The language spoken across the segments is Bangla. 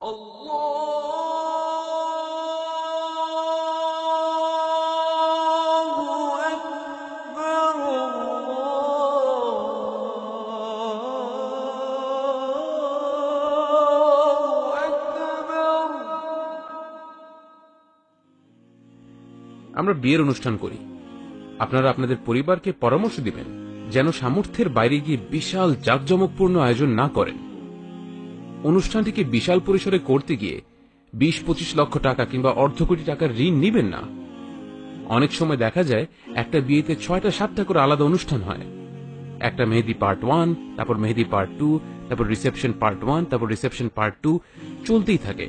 আমরা বিয়ের অনুষ্ঠান করি, আপনারা আপনাদের পরিবারকে পরামর্শ দিবেন যেন সামর্থ্যের বাইরে গিয়ে বিশাল জাঁকজমকপূর্ণ আয়োজন না করেন। অনুষ্ঠানটিকে বিশাল পরিসরে করতে গিয়ে ২০-২৫ লক্ষ টাকা কিংবা অর্ধ কোটি টাকার ঋণ নিবেন না। অনেক সময় দেখা যায় একটা বিয়েতে ৬টা-৭টা করে আলাদা অনুষ্ঠান হয়। একটা মেহেদি পার্ট 1, তারপর মেহেদি পার্ট 2, তারপর রিসেপশন পার্ট 1, তারপর রিসেপশন পার্ট 2 চলতেই থাকে।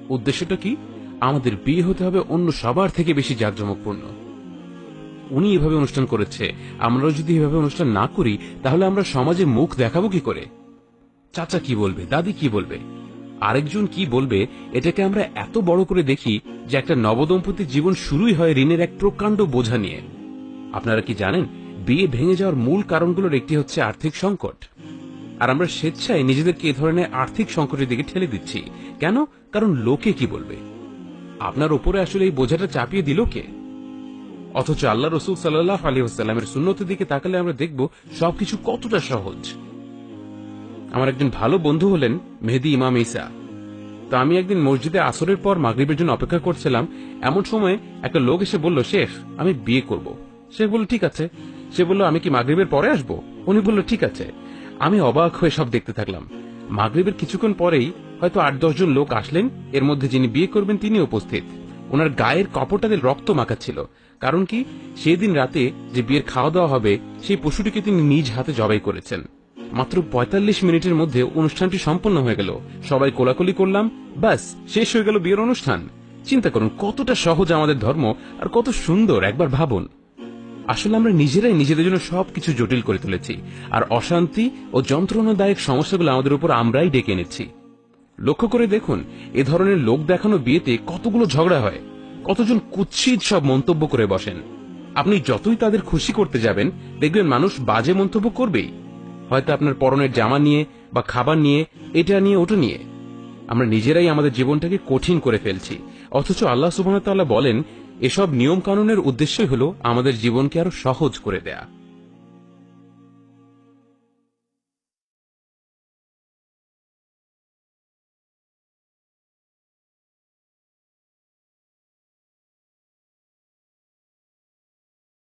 উদ্দেশ্যটা কি? আমাদের বিয়ে হতে হবে অন্য সবার থেকে বেশি জাঁকজমকপূর্ণ। উনি এভাবে অনুষ্ঠান করেছে, আমরাও যদি এভাবে অনুষ্ঠান না করি তাহলে আমরা সমাজে মুখ দেখাবো কি করে? চাচা কি বলবে, দাদি কি বলবে, আরেকজন কি বলবে? এটাকে আমরা এত বড় করে দেখি যে একটা নবদম্পতির জীবন শুরুই হয় ঋণের এক প্রকাণ্ড বোঝা নিয়ে। আপনারা কি জানেন, বিয়ে ভেঙে যাওয়ার মূল কারণগুলোর একটি হচ্ছে আর্থিক সংকট। আর আমরা স্বেচ্ছায় নিজেদেরকে এ ধরনের আর্থিক সংকটের দিকে ঠেলে দিচ্ছি। কেন? কারণ লোকে কি বলবে। আপনার উপরে আসলে এই বোঝাটা চাপিয়ে দিল কে? অথচ আল্লাহ রসুল সাল্লাল্লাহু আলাইহি ওয়াসাল্লামের সুন্নতের দিকে তাকালে আমরা দেখব সবকিছু কতটা সহজ। আমার একজন ভালো বন্ধু হলেন মেহেদি ইমাম ঈসা। তো আমি একদিন মসজিদে আসরের পর মাগরিবের জন্য অপেক্ষা করছিলাম। এমন সময় একটা লোক এসে বলল, শেখ আমি বিয়ে করব। শেখ বলল ঠিক আছে। সে বলল আমি কি মাগরিবের পরে আসব? উনি বলল ঠিক আছে। আমি অবাক হয়ে সব দেখতে থাকলাম। মাগরিবের কিছুক্ষণ পরেই হয়তো ৮-১০ জন লোক আসলেন। এর মধ্যে যিনি বিয়ে করবেন তিনি উপস্থিত। ওনার গায়ের কাপড়টাতে রক্ত মাখা ছিল। কারণ কি? সেই দিন রাতে যে বিয়ের খাওয়া দাওয়া হবে সেই পশুটিকে তিনি নিজ হাতে জবাই করেছেন। মাত্র ৪৫ মিনিটের মধ্যে অনুষ্ঠানটি সম্পন্ন হয়ে গেল। সবাই কোলাকুলি করলাম, ব্যাস শেষ হয়ে গেল বিয়ের অনুষ্ঠান। চিন্তা করুন কতটা সহজ আমাদের ধর্ম, আর কত সুন্দর একবার ভাবুন। আসলে আমরা নিজেরাই নিজেদের জন্য সবকিছু জটিল করে তুলেছি, আর অশান্তি ও যন্ত্রণাদায়ক সমস্যাগুলো আমাদের উপর আমরাই ডেকে এনেছি। লক্ষ্য করে দেখুন, এ ধরনের লোক দেখানো বিয়েতে কতগুলো ঝগড়া হয়, কতজন কুৎসিত সব মন্তব্য করে বসেন। আপনি যতই তাদের খুশি করতে যাবেন দেখবেন মানুষ বাজে মন্তব্য করবেই, হয়তো আপনার পরনের জামা নিয়ে বা খাবার নিয়ে, এটা নিয়ে ওটা নিয়ে। আমরা নিজেরাই আমাদের জীবনটাকে কঠিন করে ফেলছি। অথচ আল্লাহ সুবহানাহু ওয়া তাআলা বলেন এসব নিয়ম কানুনের উদ্দেশ্যই হলো আমাদের জীবনকে আরো সহজ করে দেয়া।